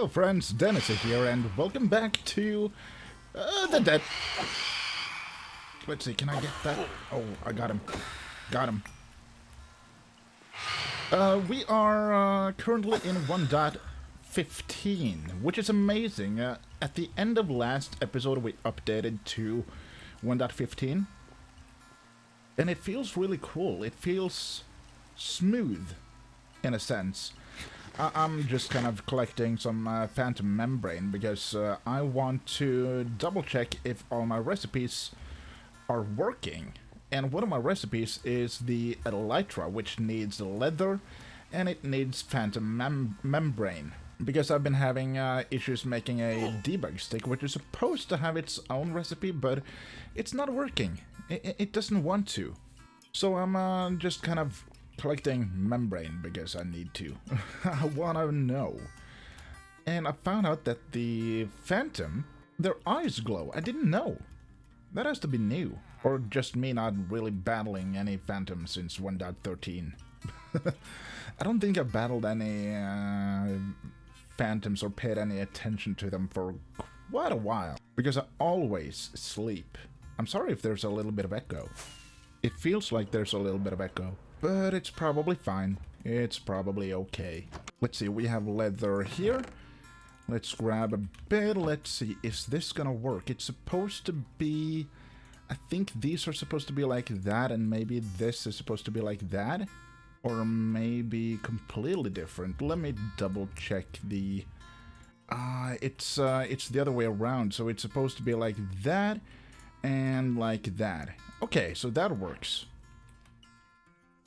Hello friends, Denasy here, and welcome back to the dead. Let's see, can I get that? Oh, I got him. Got him. We are currently in 1.15, which is amazing. At the end of last episode, we updated to 1.15, and it feels really cool. It feels smooth, in a sense. I'm just kind of collecting some phantom membrane because I want to double check if all my recipes are working. And one of my recipes is the elytra, which needs leather and it needs phantom membrane. Because I've been having issues making a debug stick, which is supposed to have its own recipe, but it's not working. It doesn't want to. So I'm just kind of collecting membrane because I need to. I wanna know. And I found out that the phantom, their eyes glow. I didn't know. That has to be new. Or just me not really battling any phantom since 1.13. I don't think I've battled any phantoms or paid any attention to them for quite a while. Because I always sleep. I'm sorry if there's a little bit of echo. It feels like there's a little bit of echo. But it's probably fine. It's probably okay. Let's see, we have leather here. Let's grab a bit. Let's see, is this gonna work? It's supposed to be... I think these are supposed to be like that, and maybe this is supposed to be like that. Or maybe completely different. Let me double check the... it's the other way around, so it's supposed to be like that and like that. Okay, so that works.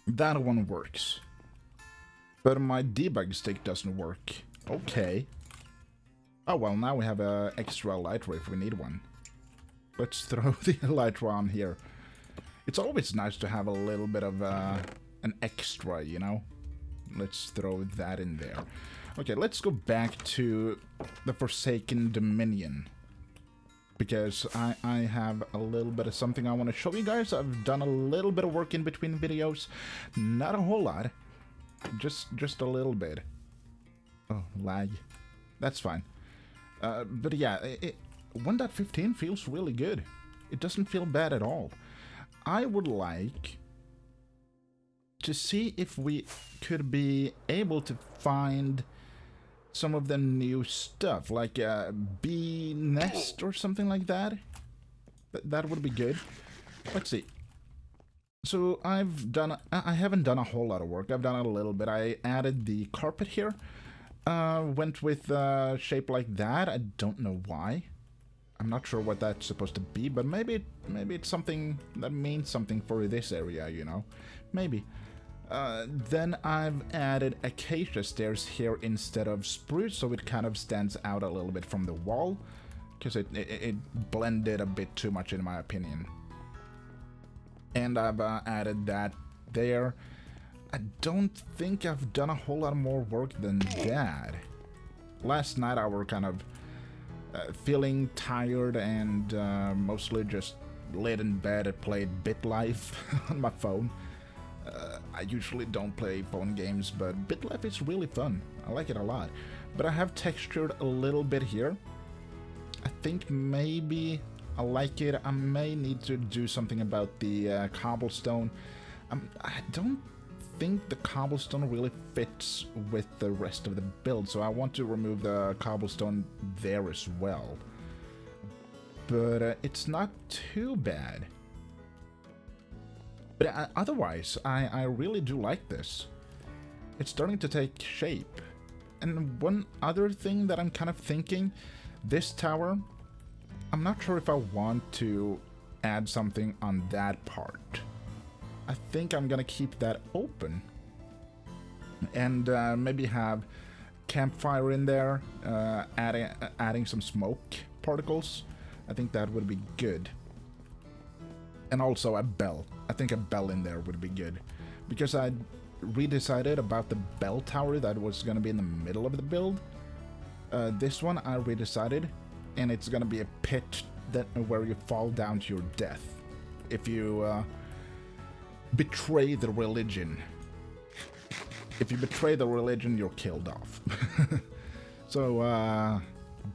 That one works. But my debug stick doesn't work. Okay. Oh well, now we have an extra elytra if we need one. Let's throw the elytra on here. It's always nice to have a little bit of an extra, you know? Let's throw that in there. Okay, let's go back to the Forsaken Dominion. Because I have a little bit of something I want to show you guys. I've done a little bit of work in between videos. Not a whole lot. Just a little bit. Oh, lag. That's fine. But yeah, 1.15 feels really good. It doesn't feel bad at all. I would like to see if we could be able to find some of the new stuff, like a bee nest or something like that. That would be good. Let's see. So I haven't done a whole lot of work. I've done a little bit. I added the carpet here. Went with a shape like that. I don't know why. I'm not sure what that's supposed to be, but maybe it's something that means something for this area, you know? Maybe. Then I've added acacia stairs here instead of spruce, so it kind of stands out a little bit from the wall, because it blended a bit too much in my opinion. And I've added that there. I don't think I've done a whole lot more work than that. Last night I were kind of feeling tired and mostly just laid in bed and played BitLife on my phone. I usually don't play phone games, but BitLife is really fun. I like it a lot. But I have textured a little bit here. I think maybe I like it. I may need to do something about the cobblestone. I don't think the cobblestone really fits with the rest of the build, so I want to remove the cobblestone there as well. But it's not too bad. But otherwise, I really do like this. It's starting to take shape. And one other thing that I'm kind of thinking, this tower, I'm not sure if I want to add something on that part. I think I'm gonna keep that open. And maybe have campfire in there, adding some smoke particles. I think that would be good. And also a bell. I think a bell in there would be good. Because I redecided about the bell tower that was going to be in the middle of the build. This one I redecided. And it's going to be a pit where you fall down to your death. If you betray the religion. If you betray the religion, you're killed off. So,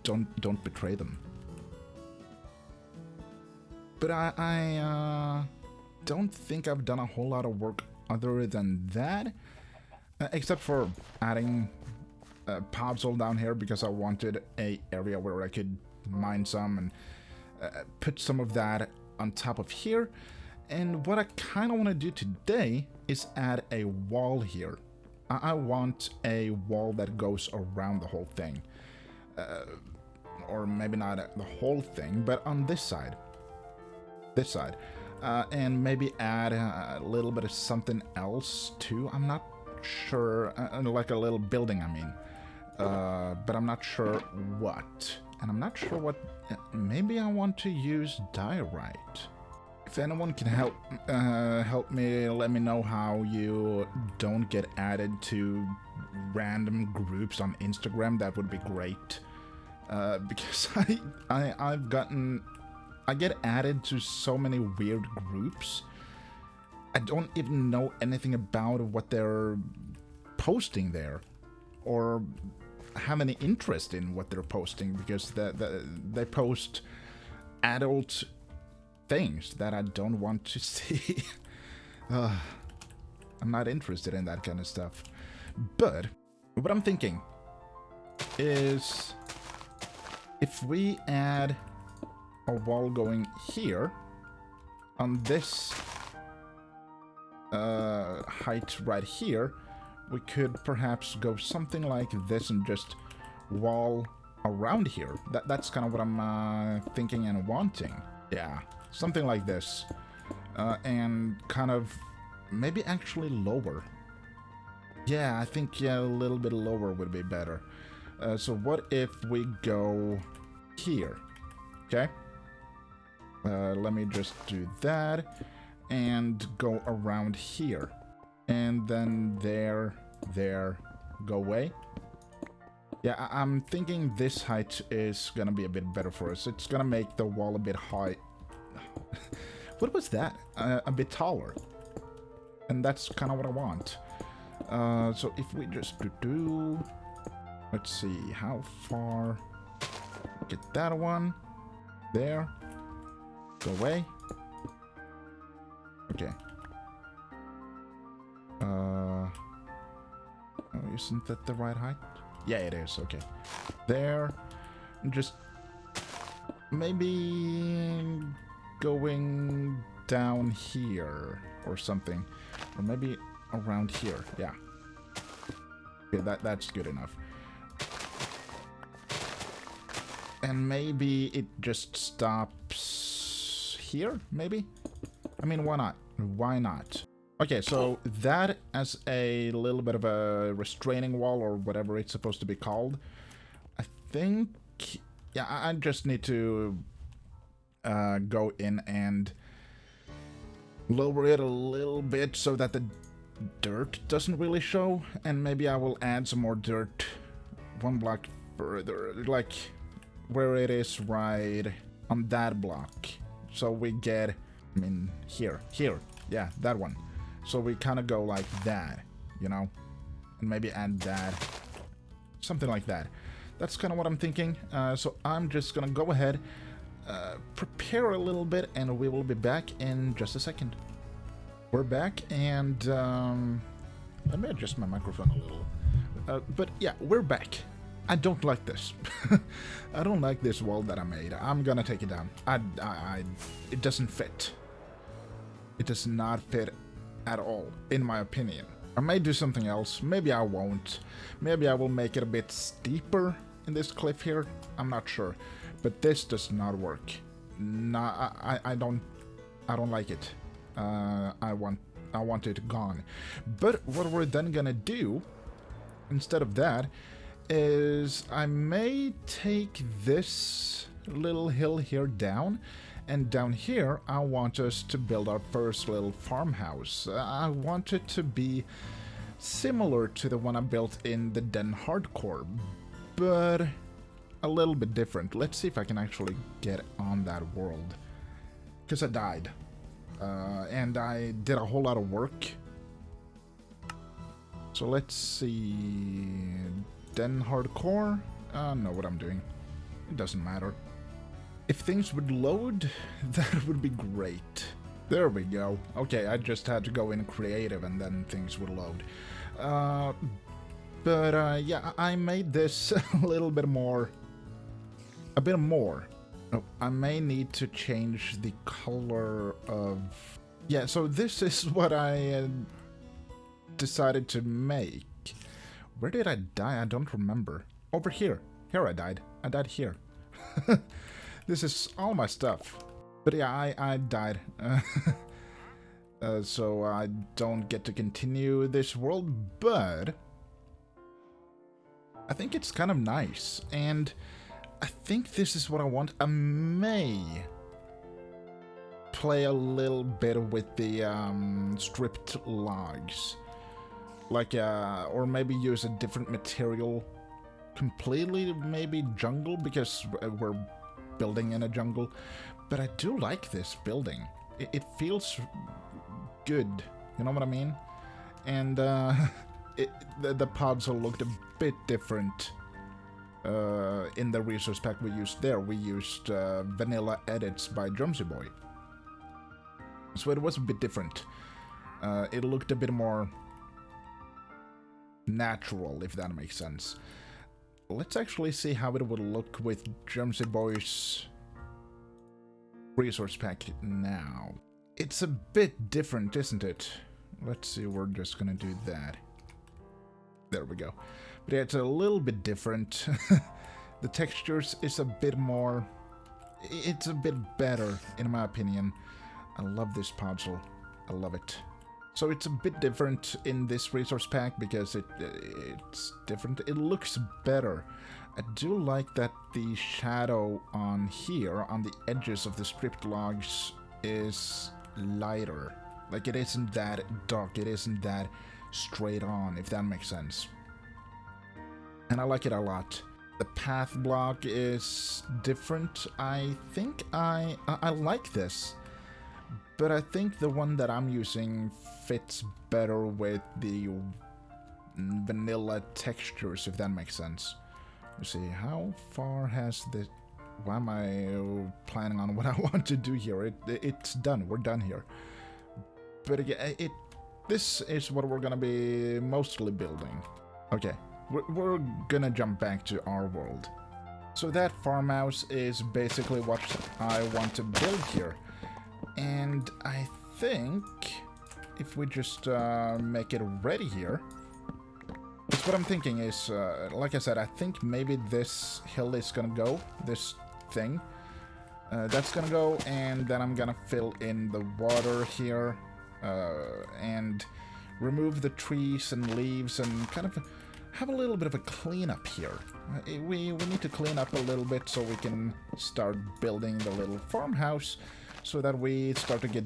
don't betray them. But I don't think I've done a whole lot of work other than that. Except for adding Pobsol down here because I wanted a area where I could mine some and put some of that on top of here. And what I kind of want to do today is add a wall here. I want a wall that goes around the whole thing. Or maybe not the whole thing, but on this side. This side. And maybe add a little bit of something else too. I'm not sure. Like a little building, I mean. But I'm not sure what. And I'm not sure what... maybe I want to use diorite. If anyone can help me, let me know how you don't get added to random groups on Instagram. That would be great. Because I get added to so many weird groups. I don't even know anything about what they're posting there, or have any interest in what they're posting, because they post adult things that I don't want to see. I'm not interested in that kind of stuff. But what I'm thinking is, if we add a wall going here on this height right here, we could perhaps go something like this and just wall around here. That's kind of what I'm thinking and wanting. Yeah, something like this. And kind of maybe actually lower. Yeah, I think a little bit lower would be better. So what if we go here? Okay. Let me just do that and go around here. And then there, go away. Yeah, I'm thinking this height is gonna be a bit better for us. It's gonna make the wall a bit high. What was that? A bit taller. And that's kind of what I want. So if we just do... let's see, how far... get that one. There. Go away. Okay. Oh, isn't that the right height? Yeah, it is. Okay. There. Just maybe going down here or something. Or maybe around here. Yeah. Okay, that's good enough. And maybe it just stops here, maybe? I mean, why not? Why not? Okay, so that as a little bit of a restraining wall or whatever it's supposed to be called. I think... yeah, I just need to go in and lower it a little bit so that the dirt doesn't really show. And maybe I will add some more dirt one block further, like where it is right on that block. So we get, I mean, here, yeah, that one. So we kind of go like that, you know, and maybe add that, something like that. That's kind of what I'm thinking. So I'm just gonna go ahead, prepare a little bit, and we will be back in just a second. We're back, and let me adjust my microphone a little. But yeah, we're back. I don't like this. I don't like this wall that I made. I'm gonna take it down. It doesn't fit. It does not fit at all, in my opinion. I may do something else. Maybe I won't. Maybe I will make it a bit steeper in this cliff here. I'm not sure. But this does not work. Nah, I don't like it. I want it gone. But what we're then gonna do, instead of that, is I may take this little hill here down, and down here I want us to build our first little farmhouse. I want it to be similar to the one I built in the Den Hardcore, but a little bit different. Let's see if I can actually get on that world, because I died. And I did a whole lot of work. So let's see. Den Hardcore. know what I'm doing. It doesn't matter. If things would load, that would be great. There we go. Okay, I just had to go in creative and then things would load. Yeah, I made this a little bit more... A bit more. Oh, I may need to change the color of... Yeah, so this is what I decided to make. Where did I die? I don't remember. Over here. Here I died. I died here. This is all my stuff. But yeah, I died. So I don't get to continue this world, but... I think it's kind of nice, and I think this is what I want. I may play a little bit with the stripped logs. Like, or maybe use a different material completely, maybe jungle, because we're building in a jungle. But I do like this building. It feels good, you know what I mean? And the pods all looked a bit different in the resource pack we used there. We used vanilla edits by Drumsy Boy. So it was a bit different. It looked a bit more natural, if that makes sense. Let's actually see how it would look with Drumsy Boy's resource pack now. It's a bit different, isn't it? Let's see, we're just gonna do that. There we go. But yeah, it's a little bit different. The textures is a bit more... It's a bit better, in my opinion. I love this puzzle. I love it. So it's a bit different in this resource pack because it's different. It looks better. I do like that the shadow on here, on the edges of the stripped logs, is lighter. Like, it isn't that dark, it isn't that straight on, if that makes sense. And I like it a lot. The path block is different. I think I like this. But I think the one that I'm using fits better with the vanilla textures, if that makes sense. Let's see, how far has this... Why am I planning on what I want to do here? It's done. We're done here. But again, this is what we're gonna be mostly building. Okay, we're gonna jump back to our world. So that farmhouse is basically what I want to build here. And I think if we just make it ready here, that's what I'm thinking is, like I said, I think maybe this hill is gonna go, this thing. That's gonna go, and then I'm gonna fill in the water here, and remove the trees and leaves and kind of have a little bit of a cleanup here. We need to clean up a little bit so we can start building the little farmhouse, so that we start to get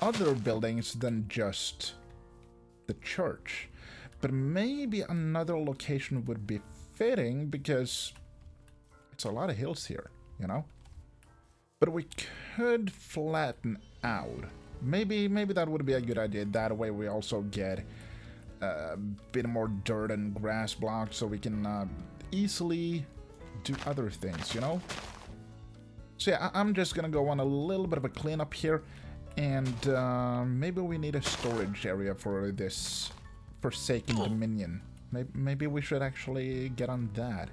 other buildings than just the church. But maybe another location would be fitting because it's a lot of hills here, you know? But we could flatten out. Maybe that would be a good idea. That way we also get a bit more dirt and grass blocks so we can easily do other things, you know? So yeah, I'm just gonna go on a little bit of a cleanup here, and maybe we need a storage area for this Forsaken Dominion. Maybe we should actually get on that.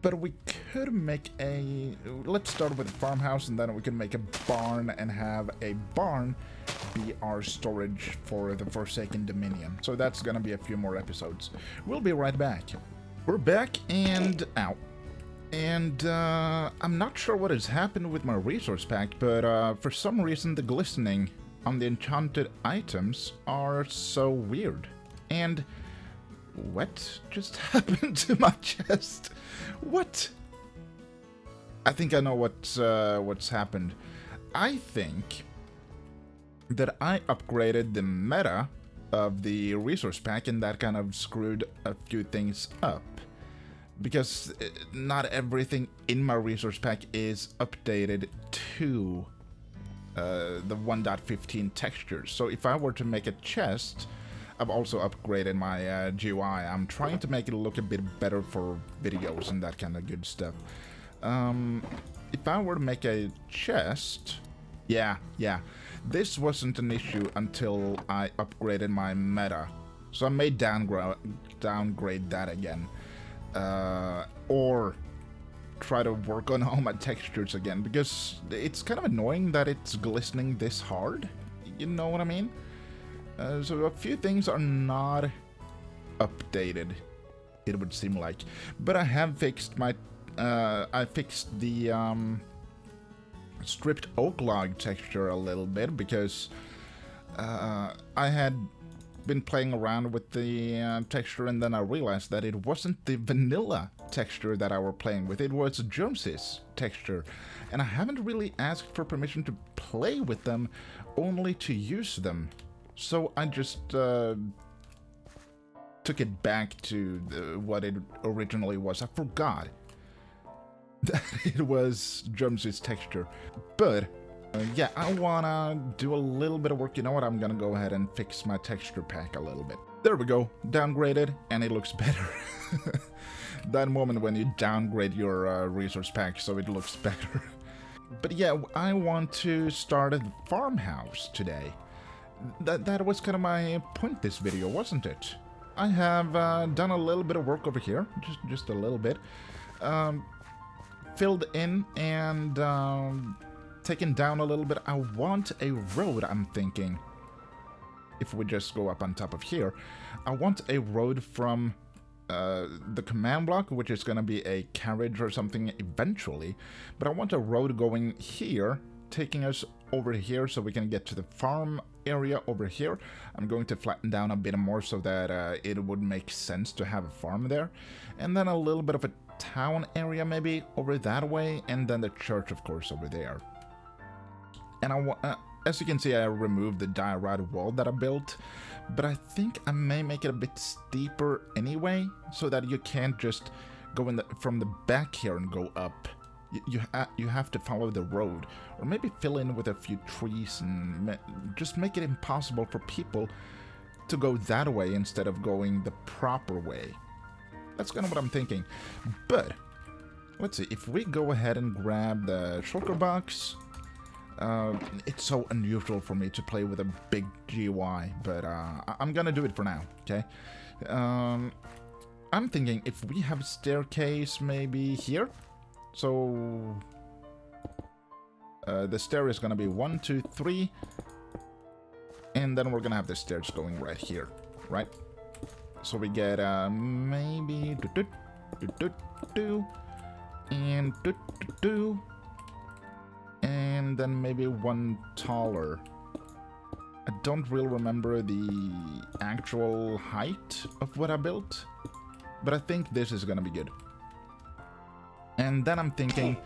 But we could make a... Let's start with a farmhouse, and then we can make a barn and have a barn be our storage for the Forsaken Dominion. So that's gonna be a few more episodes. We'll be right back. We're back and out. And I'm not sure what has happened with my resource pack, but for some reason the glistening on the enchanted items are so weird. And what just happened to my chest? What? I think I know what's happened. I think that I upgraded the meta of the resource pack, and that kind of screwed a few things up. Because not everything in my resource pack is updated to the 1.15 textures. So if I were to make a chest, I've also upgraded my GUI. I'm trying to make it look a bit better for videos and that kind of good stuff. If I were to make a chest... Yeah. This wasn't an issue until I upgraded my meta. So I may downgrade that again. Or try to work on all my textures again, because it's kind of annoying that it's glistening this hard. You know what I mean? So a few things are not updated, it would seem like. But I have fixed my... I fixed the stripped oak log texture a little bit, because I had been playing around with the texture, and then I realized that it wasn't the vanilla texture that I were playing with, it was Jonesy's texture, and I haven't really asked for permission to play with them, only to use them. So I just took it back to what it originally was. I forgot that it was Jonesy's texture. But yeah, I wanna do a little bit of work. You know what? I'm gonna go ahead and fix my texture pack a little bit. There we go. Downgraded, and it looks better. That moment when you downgrade your resource pack so it looks better. But yeah, I want to start a farmhouse today. That was kind of my point this video, wasn't it? I have done a little bit of work over here, just a little bit. Filled in and taken down a little bit. I want a road, I'm thinking. If we just go up on top of here, I want a road from the command block, which is going to be a carriage or something eventually, but I want a road going here, taking us over here so we can get to the farm area over here. I'm going to flatten down a bit more so that it would make sense to have a farm there, and then a little bit of a town area maybe over that way, and then the church, of course, over there. And as you can see, I removed the diorite wall that I built, but I think I may make it a bit steeper anyway, so that you can't just go in from the back here and go up. You have to follow the road, or maybe fill in with a few trees and just make it impossible for people to go that way instead of going the proper way. That's kind of what I'm thinking. But let's see, if we go ahead and grab the shulker box. It's so unusual for me to play with a big GUI, but I'm gonna do it for now, okay? I'm thinking if we have a staircase maybe here. So the stair is gonna be 1, 2, 3, and then we're gonna have the stairs going right here, right? So we get maybe and then maybe one taller. I don't really remember the actual height of what I built, but I think this is gonna be good. And then I'm thinking,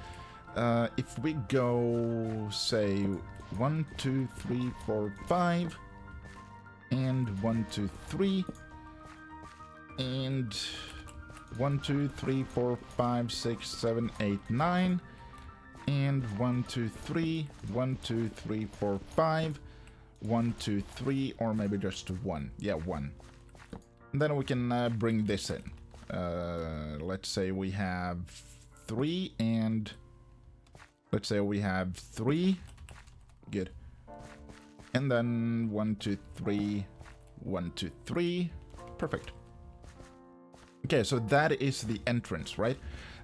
if we go, say, 1, 2, 3, 4, 5, and 1, 2, 3, and 1, 2, 3, 4, 5, 6, 7, 8, 9, and 1, 2, 3, 1, 2, 3, 4, 5, 1, 2, 3, or maybe just 1. Yeah, 1. And then we can bring this in. Let's say we have 3, and let's say we have 3. Good. And then 1, 2, 3, 1, 2, 3. Perfect. Okay, so that is the entrance, right?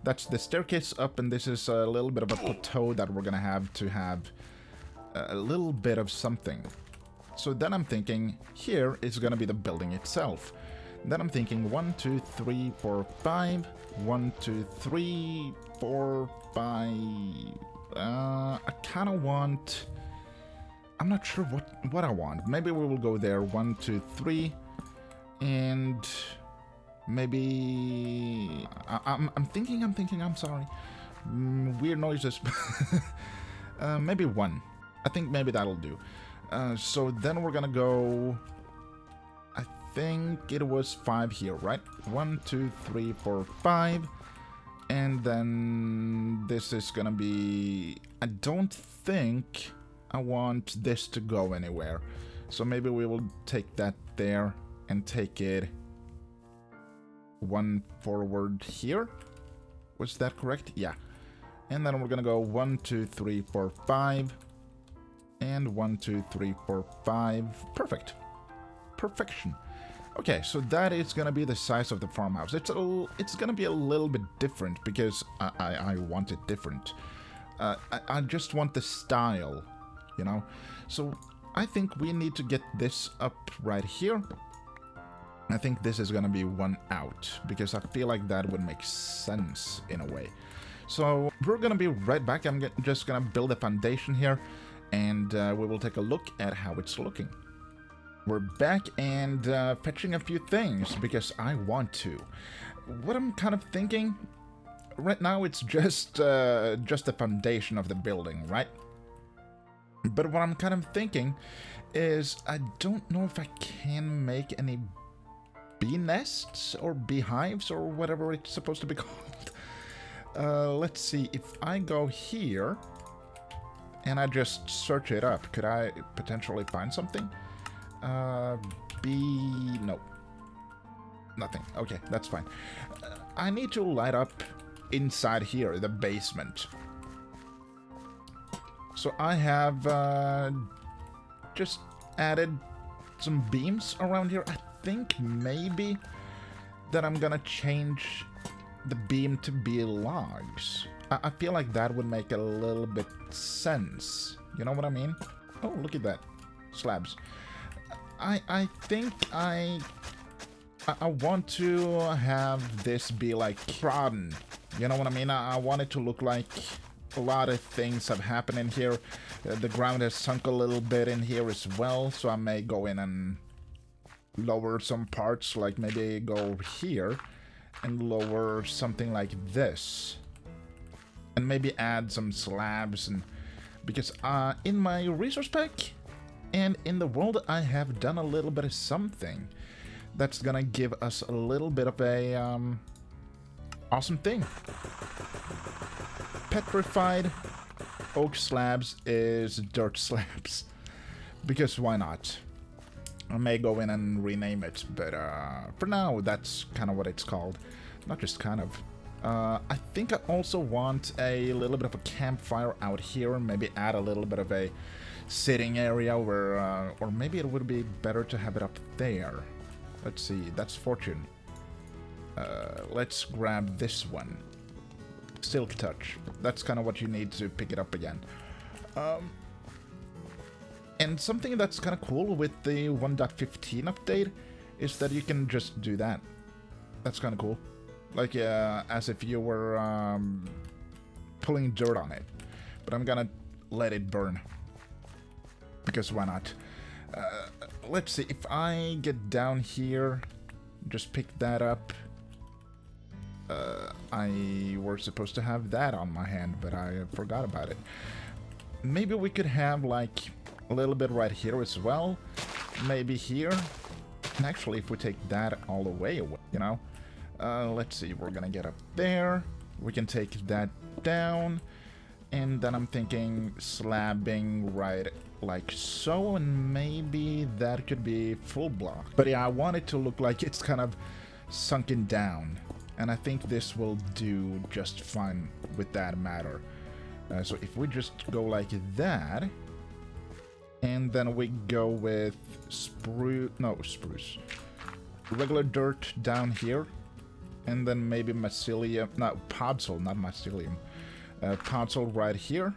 That's the staircase up, and this is a little bit of a plateau that we're gonna have a little bit of something. So then I'm thinking here is gonna be the building itself. Then I'm thinking 1, 2, 3, 4, 5. 1, 2, 3, 4, 5. I kind of want... I'm not sure what I want. Maybe we will go there. 1, 2, 3, and maybe I'm thinking. I'm sorry. Weird noises. Maybe 1. I think maybe that'll do. So then we're gonna go. I think it was 5 here, right? 1, 2, 3, 4, 5. And then this is gonna be... I don't think I want this to go anywhere. So maybe we will take that there. and take it one forward here. Was that correct? Yeah. And then we're gonna go 1, 2, 3, 4, 5. And 1, 2, 3, 4, 5. Perfect. Perfection. Okay, so that is gonna be the size of the farmhouse. It's gonna be a little bit different because I want it different. I just want the style, you know? So I think we need to get this up right here. I think this is gonna be one out because I feel like that would make sense in a way. So we're gonna be right back. I'm just gonna build a foundation here, and we will take a look at how it's looking. We're back and fetching a few things because I want to. What I'm kind of thinking right now, it's just the foundation of the building, right? But what I'm kind of thinking is I don't know if I can make any bee nests or beehives or whatever it's supposed to be called. Let's see, if I go here and I just search it up, could I potentially find something? No. Nothing. Okay, that's fine. I need to light up inside here, the basement. So I have just added some beams around here. I think maybe that I'm gonna change the beam to be logs. I feel like that would make a little bit sense. You know what I mean? Oh, look at that. Slabs. I think I want to have this be like trodden. You know what I mean? I want it to look like a lot of things have happened in here. The ground has sunk a little bit in here as well, so I may go in and lower some parts, like maybe go here and lower something like this. And maybe add some slabs, and because in my resource pack and in the world I have done a little bit of something that's gonna give us a little bit of a awesome thing. Petrified oak slabs is dirt slabs. Because why not? I may go in and rename it, but for now that's kind of what it's called. Not just kind of. I think I also want a little bit of a campfire out here, maybe add a little bit of a sitting area where, or maybe it would be better to have it up there. Let's see, that's fortune. Let's grab this one. Silk touch. That's kind of what you need to pick it up again. And something that's kind of cool with the 1.15 update is that you can just do that. That's kind of cool. Like, as if you were pulling dirt on it. But I'm gonna let it burn. Because why not? Let's see, if I get down here, just pick that up. I were supposed to have that on my hand, but I forgot about it. Maybe we could have, like, a little bit right here as well. Maybe here. And actually, if we take that all the way away, you know. Let's see, we're gonna get up there. We can take that down. And then I'm thinking slabbing right like so, and maybe that could be full block. But yeah, I want it to look like it's kind of sunken down. And I think this will do just fine with that matter. So if we just go like that, and then we go with spruce, regular dirt down here, and then maybe mycelium, podzol, not mycelium, podzol right here,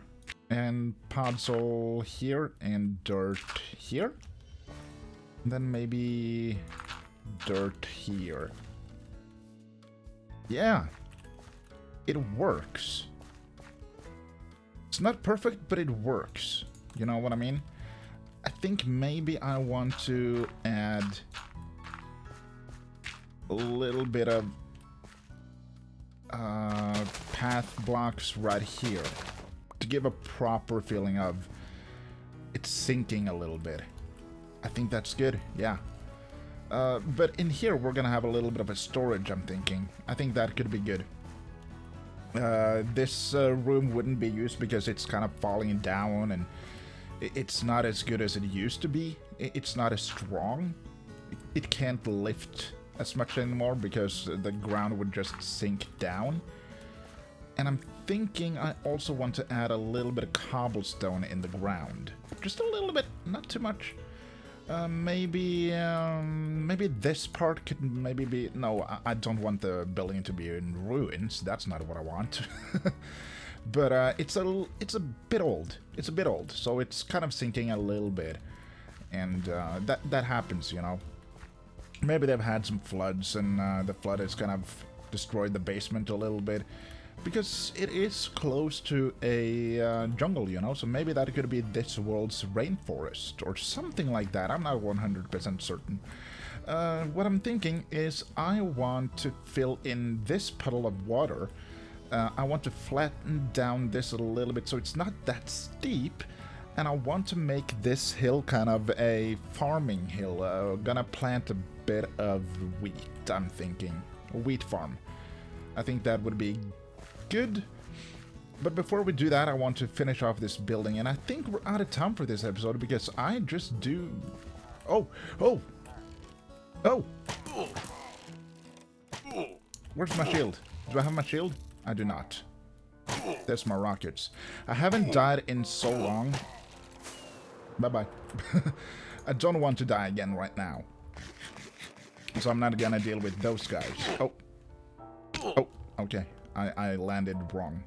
and podzol here, and dirt here, and then maybe dirt here. Yeah, it works. It's not perfect, but it works. You know what I mean? I think maybe I want to add a little bit of path blocks right here to give a proper feeling of it's sinking a little bit. I think that's good, yeah. But in here we're gonna have a little bit of a storage, I'm thinking. I think that could be good. This room wouldn't be used because it's kind of falling down and it's not as good as it used to be. It's not as strong. it can't lift as much anymore because the ground would just sink down. And I'm thinking I also want to add a little bit of cobblestone in the ground. Just a little bit, not too much. Maybe this part could maybe be... No, I don't want the building to be in ruins. That's not what I want. But it's a bit old. It's a bit old, so it's kind of sinking a little bit. And that happens, you know. Maybe they've had some floods, and the flood has kind of destroyed the basement a little bit. Because it is close to a jungle, you know, so maybe that could be this world's rainforest or something like that. I'm not 100% certain. What I'm thinking is I want to fill in this puddle of water. I want to flatten down this a little bit so it's not that steep. And I want to make this hill kind of a farming hill. Gonna plant a bit of wheat, I'm thinking. A wheat farm. I think that would be good. But before we do that, I want to finish off this building, and I think we're out of time for this episode because I just do... Oh! Where's my shield? Do I have my shield? I do not. There's my rockets. I haven't died in so long. Bye-bye. I don't want to die again right now. So I'm not gonna deal with those guys. Oh, okay. I landed wrong.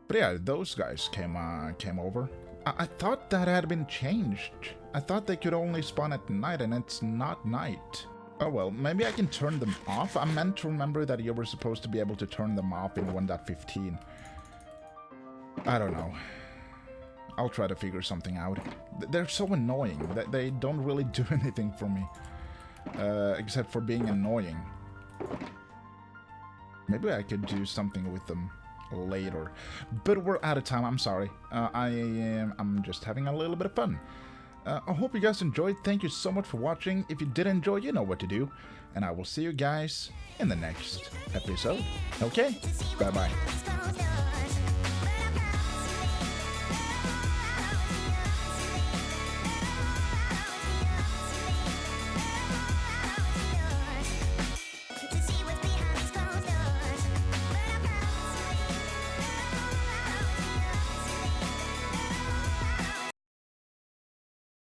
But yeah, those guys came over. I thought that had been changed. I thought they could only spawn at night, and it's not night. Oh well, maybe I can turn them off. I meant to remember that you were supposed to be able to turn them off in 1.15. I don't know. I'll try to figure something out. They're so annoying that they don't really do anything for me. Except for being annoying. Maybe I could do something with them later. But we're out of time, I'm sorry. I'm just having a little bit of fun. I hope you guys enjoyed. Thank you so much for watching. If you did enjoy, you know what to do. And I will see you guys in the next episode. Okay? Bye-bye.